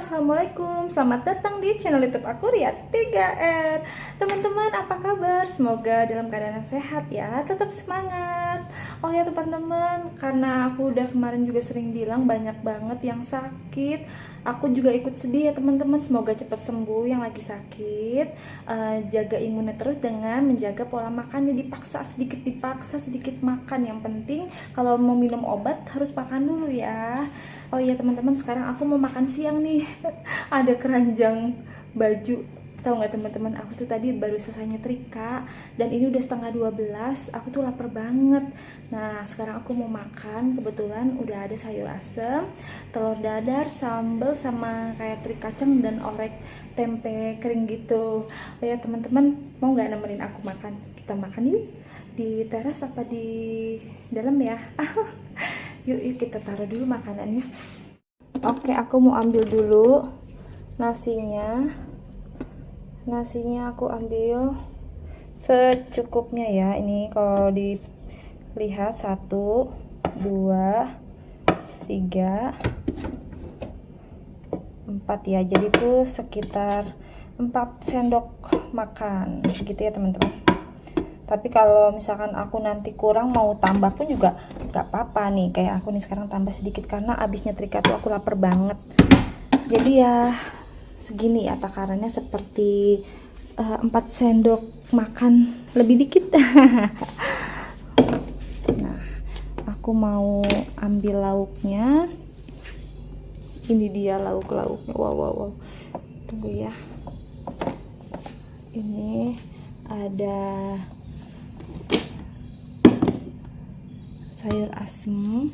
Assalamualaikum, selamat datang di channel YouTube aku Ria 3R. Teman-teman, apa kabar? Semoga dalam keadaan yang sehat ya, tetap semangat. Oh ya teman-teman, karena aku udah kemarin juga sering bilang banyak banget yang sakit. Aku juga ikut sedih ya teman-teman, semoga cepat sembuh yang lagi sakit. Jaga imunnya terus dengan menjaga pola makannya, dipaksa sedikit makan. Yang penting kalau mau minum obat harus makan dulu ya. Oh iya teman-teman, sekarang aku mau makan siang nih. Ada keranjang baju. Tahu nggak teman-teman, aku tuh tadi baru selesai nyetrika dan ini udah setengah 12. Aku tuh lapar banget. Nah sekarang aku mau makan. Kebetulan udah ada sayur asem, telur dadar, sambal, sama kayak teri kacang dan orek tempe kering gitu. Oh ya teman-teman, mau nggak nemenin aku makan? Kita makan yuk di teras apa di dalam ya? Yuk kita taruh dulu makanannya. Oke, aku mau ambil dulu nasinya. Nasinya aku ambil secukupnya ya. Ini kalau dilihat 1, 2, 3, 4 ya. Jadi itu sekitar 4 sendok makan gitu ya teman-teman. Tapi kalau misalkan aku nanti kurang mau tambah pun juga gak apa-apa nih. Kayak aku nih sekarang tambah sedikit karena abis nyetrika tuh aku lapar banget. Jadi ya segini ya takarannya, seperti 4 sendok makan lebih dikit. Nah aku mau ambil lauknya. Ini dia lauk-lauknya. Wow. Tunggu ya. Ini ada sayur asem,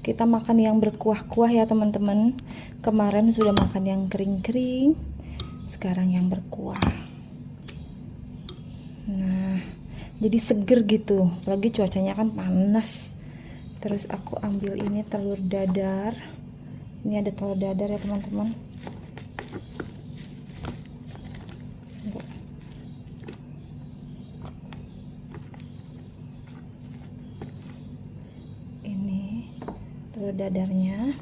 kita makan yang berkuah-kuah ya teman-teman. Kemarin sudah makan yang kering-kering, sekarang yang berkuah. Nah jadi seger gitu, apalagi cuacanya kan panas. Terus aku ambil ini telur dadar. Ini ada telur dadar ya teman-teman. Telur dadarnya.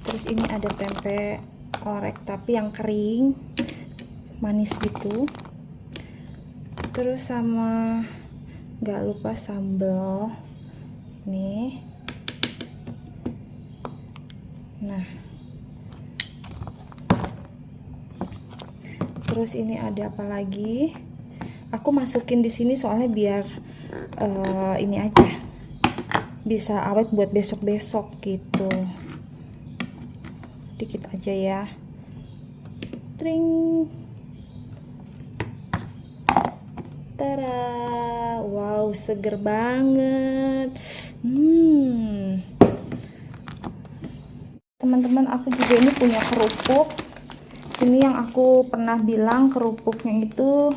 Terus ini ada tempe orek tapi yang kering, manis gitu. Terus sama nggak lupa sambal nih. Nah terus ini ada apa lagi, aku masukin di sini soalnya biar ini aja bisa awet buat besok-besok gitu. Dikit aja ya. Tring. Tara. Wow, seger banget. Teman-teman, aku juga ini punya kerupuk. Ini yang aku pernah bilang kerupuknya itu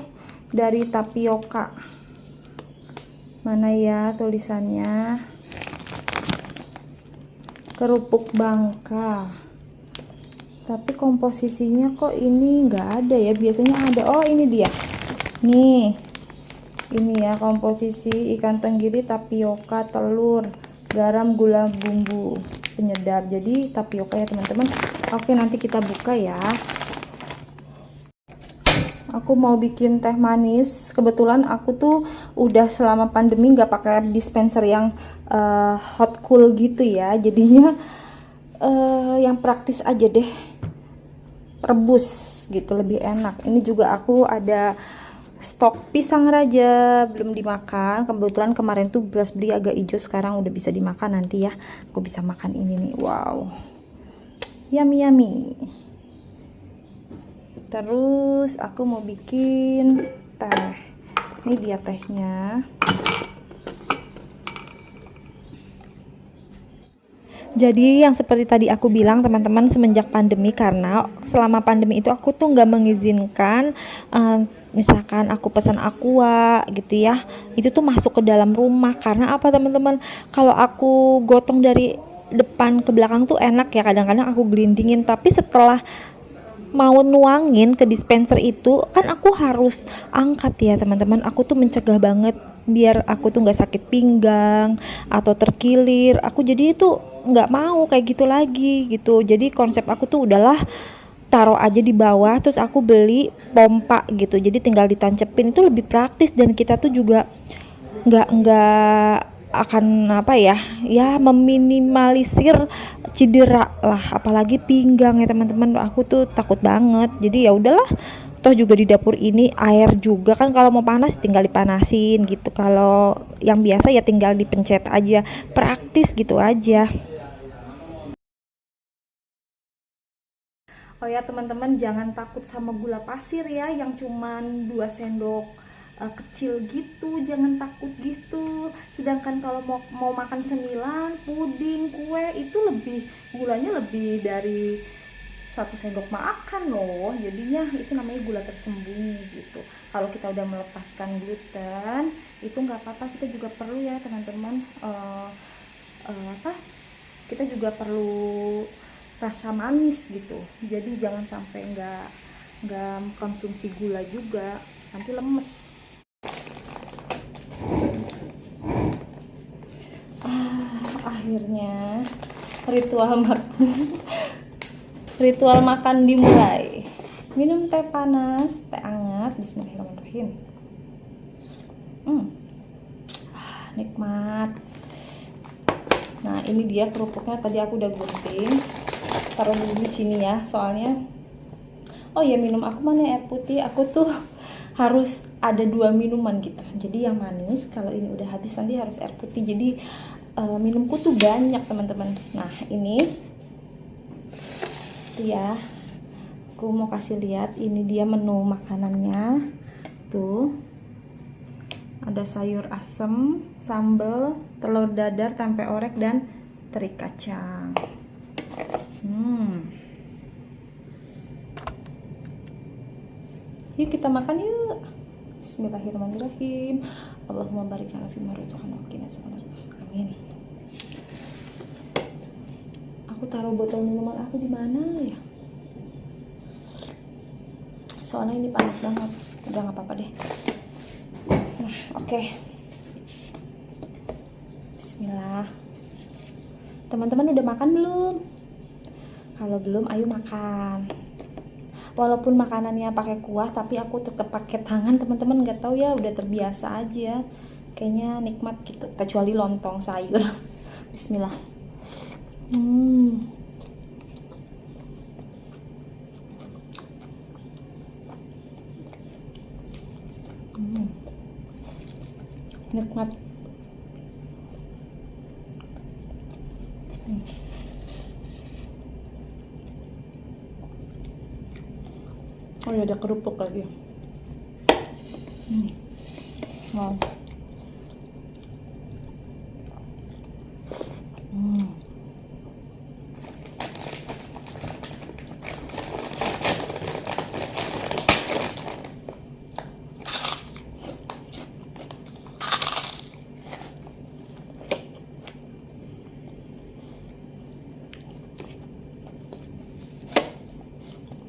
dari tapioka. Mana ya tulisannya? Kerupuk Bangka, tapi komposisinya kok ini nggak ada ya, biasanya ada. Oh ini dia nih, ini ya komposisi: ikan tenggiri, tapioka, telur, garam, gula, bumbu penyedap. Jadi tapioka ya teman-teman. Oke, nanti kita buka ya. Aku mau bikin teh manis. Kebetulan aku tuh udah selama pandemi nggak pakai dispenser yang hot cool gitu ya. Jadinya yang praktis aja deh. Rebus gitu lebih enak. Ini juga aku ada stok pisang raja belum dimakan. Kebetulan kemarin tuh beras beli agak hijau, sekarang udah bisa dimakan. Nanti ya aku bisa makan ini nih. Wow. Yummy. Terus aku mau bikin teh. Ini dia tehnya. Jadi yang seperti tadi aku bilang teman-teman, semenjak pandemi, karena selama pandemi itu aku tuh nggak mengizinkan misalkan aku pesan aqua gitu ya, itu tuh masuk ke dalam rumah. Karena apa teman-teman, kalau aku gotong dari depan ke belakang tuh enak ya, kadang-kadang aku gelindingin, tapi setelah mau nuangin ke dispenser itu kan aku harus angkat ya teman-teman. Aku tuh mencegah banget biar aku tuh nggak sakit pinggang atau terkilir. Aku jadi itu nggak mau kayak gitu lagi gitu. Jadi konsep aku tuh udahlah taruh aja di bawah, terus aku beli pompa gitu, jadi tinggal ditancepin, itu lebih praktis dan kita tuh juga nggak akan apa ya, ya meminimalisir cedera lah, apalagi pinggang ya teman-teman. Aku tuh takut banget, jadi ya udahlah, toh juga di dapur ini air juga kan, kalau mau panas tinggal dipanasin gitu, kalau yang biasa ya tinggal dipencet aja, praktis gitu aja. Oh ya teman-teman, jangan takut sama gula pasir ya, yang cuman 2 sendok kecil gitu, jangan takut gitu. Sedangkan kalau mau makan cemilan, puding, kue itu lebih gulanya lebih dari 1 sendok makan loh. Jadinya itu namanya gula tersembunyi gitu. Kalau kita udah melepaskan gluten, itu nggak apa-apa, kita juga perlu ya teman-teman, apa? Kita juga perlu rasa manis gitu, jadi jangan sampai nggak konsumsi gula juga, nanti lemes. Akhirnya ritual makan dimulai. Minum teh panas, teh hangat, bismillahirrahmanirrahim. Nikmat. Nah ini dia kerupuknya, tadi aku udah gunting, taruh dulu di sini ya, soalnya oh ya, minum aku mana air putih, aku tuh harus ada 2 minuman gitu, jadi yang manis, kalau ini udah habis nanti harus air putih, jadi minumku tuh banyak teman-teman. Nah ini tuh ya, aku mau kasih lihat, ini dia menu makanannya tuh, ada sayur asem, sambal, telur dadar, tempe orek, dan teri kacang. Yuk kita makan yuk. Bismillahirrahmanirrahim. Allahumma barik lana fima razaqtana wa qina adzabannar. Amin. Aku taruh botol minuman aku di mana ya? Soalnya ini panas banget. Udah nggak apa-apa deh. Nah, oke. Bismillah. Teman-teman udah makan belum? Kalau belum, ayo makan. Walaupun makanannya pakai kuah, tapi aku tetap pakai tangan teman-teman. Nggak tahu ya, udah terbiasa aja. Kayaknya nikmat gitu. Kecuali lontong sayur. Bismillah. Nikmat. Oh ya, ada kerupuk lagi. Wow.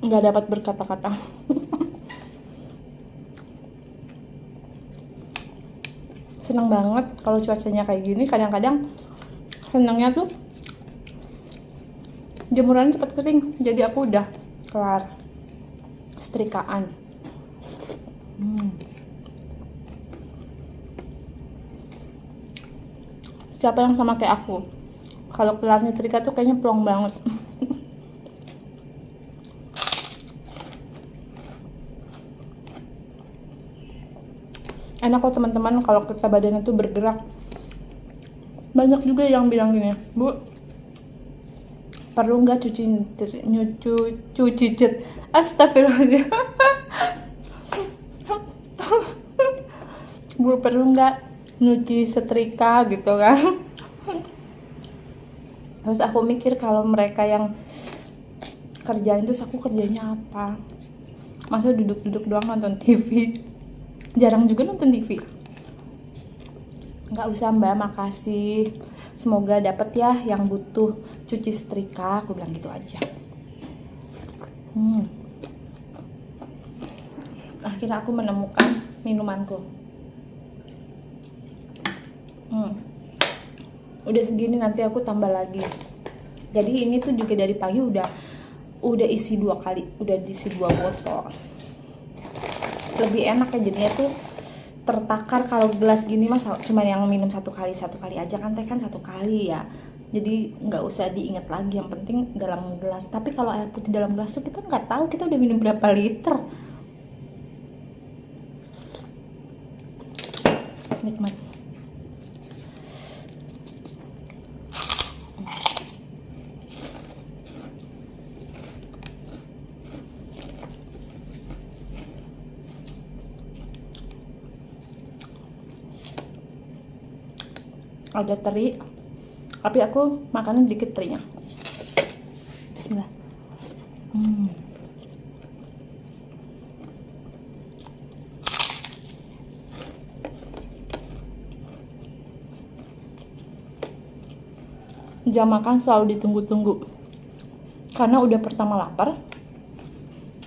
Nggak dapat berkata-kata. Senang banget kalau cuacanya kayak gini. Kadang-kadang senangnya tuh jemuran cepet kering, jadi aku udah kelar setrikaan. Siapa yang sama kayak aku? Kalau kelar nyetrika tuh kayaknya plong banget. Enak kok teman-teman kalau kita badannya tuh bergerak. Banyak juga yang bilang gini, Bu, perlu nggak cuci jet? Astagfirullahaladzim. Bu, perlu nggak nyuci setrika gitu kan? Terus aku mikir, kalau mereka yang kerjain, terus aku kerjanya apa? Masa duduk-duduk doang nonton TV? Jarang juga nonton TV. Nggak usah mbak, makasih, semoga dapet ya yang butuh cuci setrika, aku bilang gitu aja. Akhirnya aku menemukan minumanku. Udah segini, nanti aku tambah lagi. Jadi ini tuh juga dari pagi udah isi 2 kali, udah diisi 2 botol. Lebih enak ya jadinya tuh tertakar. Kalau gelas gini mas cuma yang minum satu kali aja kan, teh kan 1 kali ya, jadi nggak usah diingat lagi, yang penting dalam gelas. Tapi kalau air putih dalam gelas tuh kita nggak tahu kita udah minum berapa liter. Nikmat. Ada teri, tapi aku makanan dikit terinya. Bismillah. Jam makan selalu ditunggu-tunggu karena udah pertama lapar,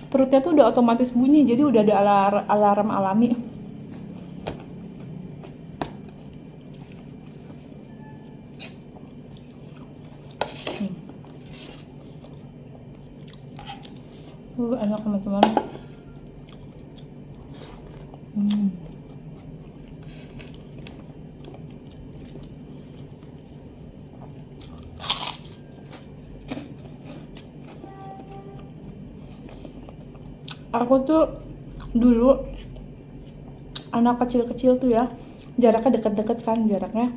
perutnya tuh udah otomatis bunyi, jadi udah ada alarm alami. Enak teman-teman. Aku tuh dulu anak kecil-kecil tuh ya, jaraknya deket-deket kan, jaraknya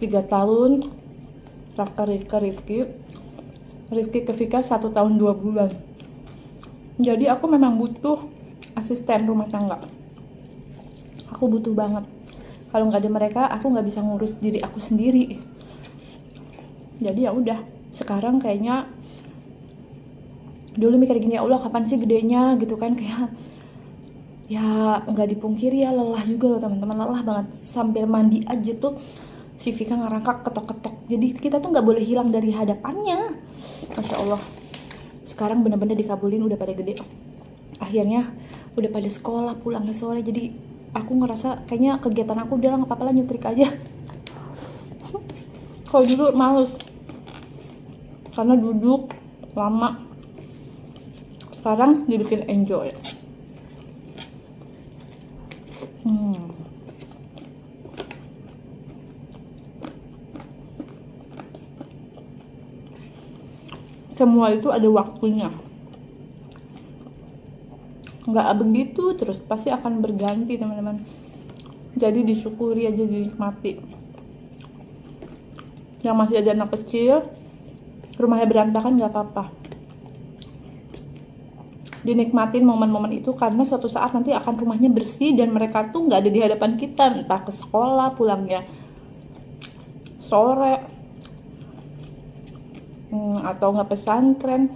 3 tahun Raka ke Rifki ke Vika 1 tahun 2 bulan. Jadi aku memang butuh asisten rumah tangga, aku butuh banget. Kalau nggak ada mereka aku nggak bisa ngurus diri aku sendiri. Jadi ya udah, sekarang kayaknya, dulu mikir gini, ya Allah kapan sih gedenya gitu kan, kayak ya nggak dipungkiri ya lelah juga loh teman-teman, lelah banget. Sambil mandi aja tuh si Vika ngerangkak ketok-ketok, jadi kita tuh nggak boleh hilang dari hadapannya. Masya Allah, sekarang bener-bener dikabulin, udah pada gede, akhirnya udah pada sekolah pulangnya sore. Jadi aku ngerasa kayaknya kegiatan aku udah nggak apa-apa lah, nyutrik aja. Kalau dulu males karena duduk lama, sekarang dibikin enjoy. Semua itu ada waktunya, nggak begitu terus, pasti akan berganti teman-teman. Jadi disyukuri aja, dinikmati. Yang masih ada anak kecil, rumahnya berantakan nggak apa-apa, dinikmatin momen-momen itu, karena suatu saat nanti akan rumahnya bersih dan mereka tuh nggak ada di hadapan kita, entah ke sekolah pulangnya sore atau nggak pesantren.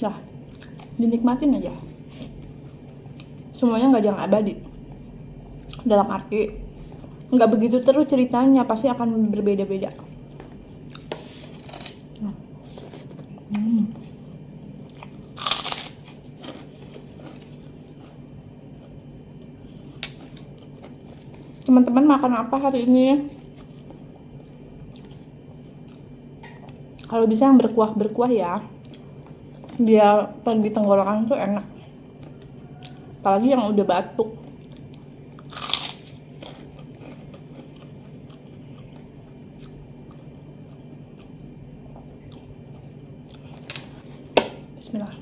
Nah, dinikmatin aja, semuanya nggak ada yang abadi. Dalam arti nggak begitu terus ceritanya, pasti akan berbeda-beda. Teman-teman makan apa hari ini? Kalau bisa yang berkuah-berkuah ya, dia di tenggorokan tuh enak, apalagi yang udah batuk. Bismillah.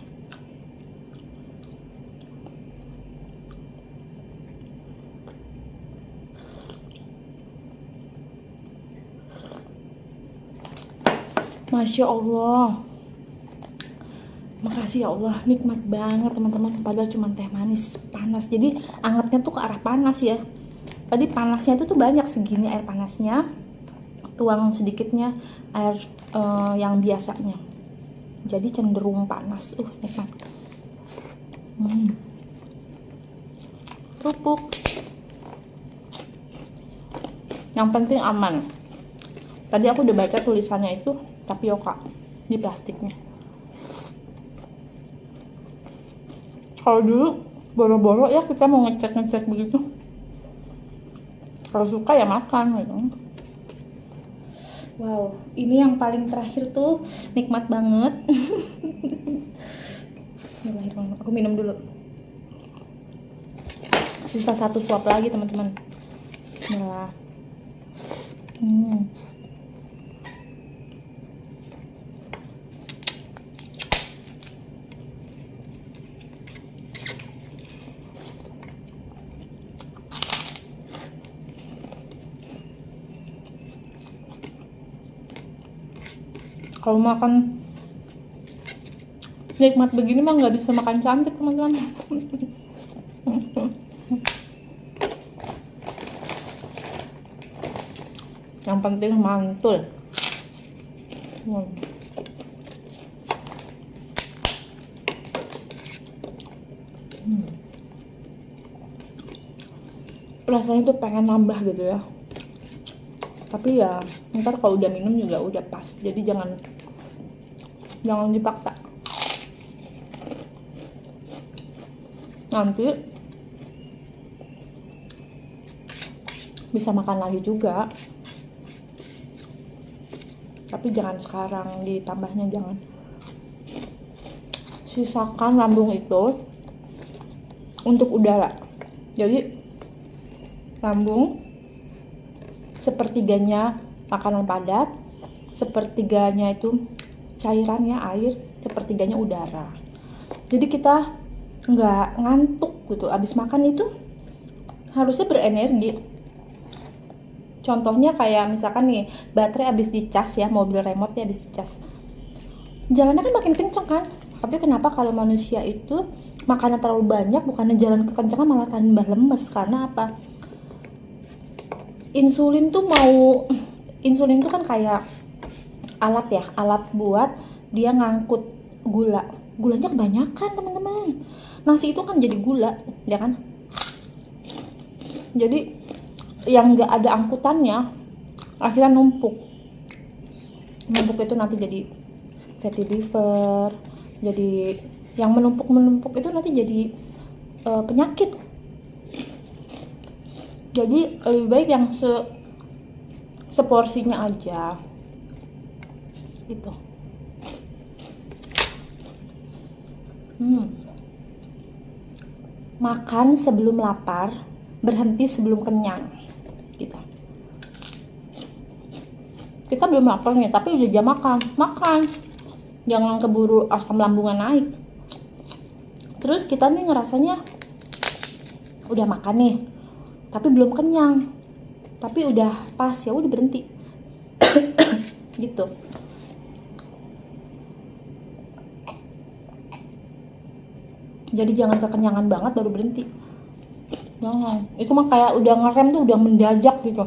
Masya Allah, makasih ya Allah, nikmat banget teman-teman. Padahal cuma teh manis panas, jadi angetnya tuh ke arah panas ya. Tadi panasnya itu tuh banyak segini air panasnya, tuang sedikitnya air yang biasanya, jadi cenderung panas. Nikmat. Kerupuk, yang penting aman. Tadi aku udah baca tulisannya itu tapioka di plastiknya. Kalau dulu boro-boro ya kita mau ngecek begitu, kalau suka ya makan gitu. Wow, ini yang paling terakhir tuh nikmat banget. Bismillahirrahmanirrahim. Aku minum dulu. Sisa 1 suap lagi teman-teman. Bismillah. Kalau makan nikmat begini mah nggak bisa makan cantik teman-teman. Yang penting mantul. Rasanya tuh pengen nambah gitu ya. Tapi ya ntar kalau udah minum juga udah pas. Jadi jangan dipaksa. Nanti bisa makan lagi juga. Tapi jangan sekarang, ditambahnya jangan. Sisakan lambung itu untuk udara. Jadi lambung sepertiganya makanan padat, sepertiganya itu cairannya air, sepertiganya udara. Jadi kita nggak ngantuk gitu. Abis makan itu harusnya berenergi. Contohnya kayak misalkan nih, baterai abis dicas ya, mobil remote-nya abis dicas, jalannya kan makin kenceng kan. Tapi kenapa kalau manusia itu makanan terlalu banyak, bukannya jalan kekencengan malah tambah lemes? Karena apa? Insulin tuh kan kayak alat ya, alat buat dia ngangkut gulanya kebanyakan teman-teman. Nasi itu kan jadi gula ya kan, jadi yang nggak ada angkutannya akhirnya numpuk itu nanti jadi fatty liver. Jadi yang menumpuk itu nanti jadi penyakit. Jadi lebih baik yang seporsinya aja gitu. Makan sebelum lapar, berhenti sebelum kenyang gitu. Kita belum lapar nih tapi udah jam makan. Jangan keburu asam lambungnya naik. Terus kita nih ngerasanya udah makan nih tapi belum kenyang, tapi udah pas, ya udah berhenti. Gitu. Jadi jangan kekenyangan banget baru berhenti. Jangan. Itu mah kayak udah ngerem tuh udah mendadak gitu.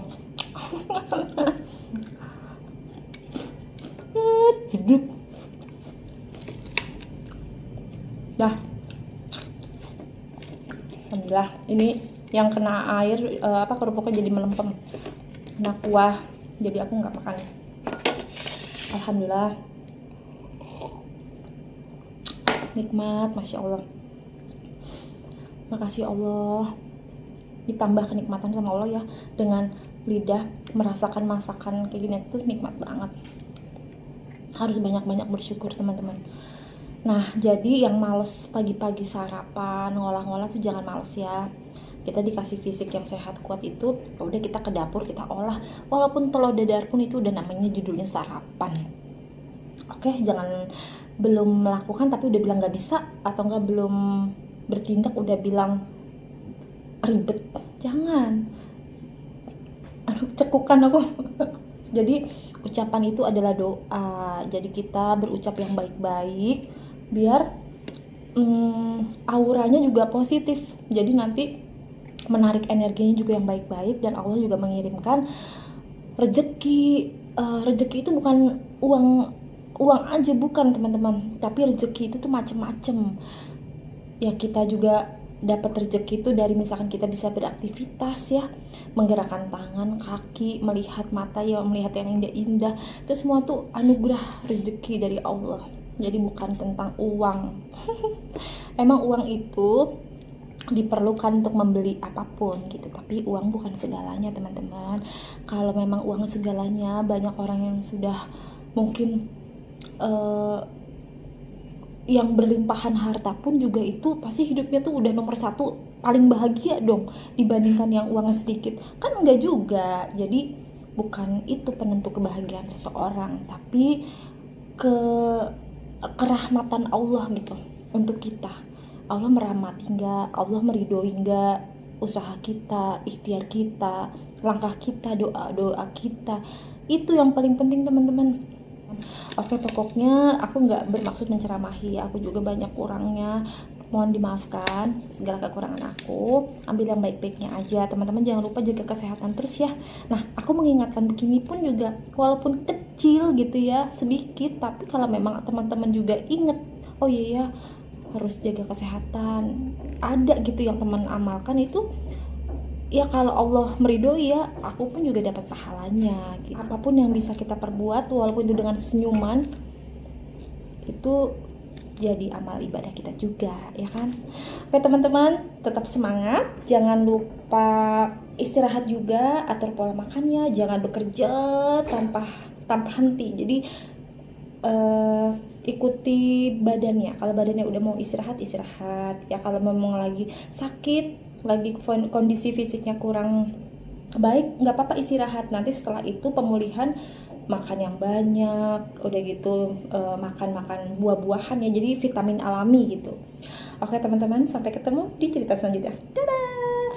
Jeduk. Dah. Alhamdulillah. Ini yang kena air kerupuknya jadi melempem. Kena kuah. Jadi aku nggak makan. Alhamdulillah. Nikmat, Masya Allah. Makasih Allah, ditambah kenikmatan sama Allah ya, dengan lidah merasakan masakan kayak gini tuh nikmat banget. Harus banyak-banyak bersyukur teman-teman. Nah, jadi yang males pagi-pagi sarapan, ngolah-ngolah tuh jangan males ya. Kita dikasih fisik yang sehat kuat itu, udah kita ke dapur, kita olah. Walaupun telur dadar pun itu udah namanya judulnya sarapan. Oke, jangan belum melakukan tapi udah bilang nggak bisa, atau nggak belum bertindak udah bilang ribet. Jangan. Aduh, cekukan aku. Jadi ucapan itu adalah doa. Jadi kita berucap yang baik-baik biar auranya juga positif. Jadi nanti menarik energinya juga yang baik-baik, dan Allah juga mengirimkan rezeki. Rezeki itu bukan uang aja, bukan teman-teman, tapi rezeki itu tuh macem-macem ya. Kita juga dapat rezeki itu dari misalkan kita bisa beraktivitas ya, menggerakkan tangan, kaki, melihat mata ya, melihat yang indah-indah. Itu semua tuh anugerah rezeki dari Allah. Jadi bukan tentang uang. Emang uang itu diperlukan untuk membeli apapun gitu. Tapi uang bukan segalanya teman-teman. Kalau memang uang segalanya, banyak orang yang sudah mungkin yang berlimpahan harta pun juga itu pasti hidupnya tuh udah nomor satu, paling bahagia dong dibandingkan yang uangnya sedikit. Kan enggak juga. Jadi bukan itu penentu kebahagiaan seseorang, tapi kerahmatan Allah gitu untuk kita. Allah merahmati enggak, Allah meridhoi enggak usaha kita, ikhtiar kita, langkah kita, doa kita. Itu yang paling penting teman-teman. Oke, pokoknya aku nggak bermaksud menceramahi, aku juga banyak kurangnya, mohon dimaafkan segala kekurangan aku. Ambil yang baik-baiknya aja teman-teman, jangan lupa jaga kesehatan terus ya. Nah, aku mengingatkan begini pun juga, walaupun kecil gitu ya, sedikit, tapi kalau memang teman-teman juga inget, oh iya ya harus jaga kesehatan, ada gitu yang teman amalkan, itu ya kalau Allah meridhoi ya, aku pun juga dapat pahalanya gitu. Apapun yang bisa kita perbuat walaupun itu dengan senyuman, itu jadi amal ibadah kita juga, ya kan? Oke teman-teman, tetap semangat, jangan lupa istirahat juga, atur pola makannya, jangan bekerja tanpa henti. Jadi ikuti badannya, kalau badannya udah mau istirahat ya. Kalau memang lagi sakit, lagi kondisi fisiknya kurang baik, nggak apa-apa istirahat. Nanti setelah itu pemulihan, makan yang banyak, udah gitu makan buah-buahan ya, jadi vitamin alami gitu. Oke teman-teman, sampai ketemu di cerita selanjutnya. Dadah.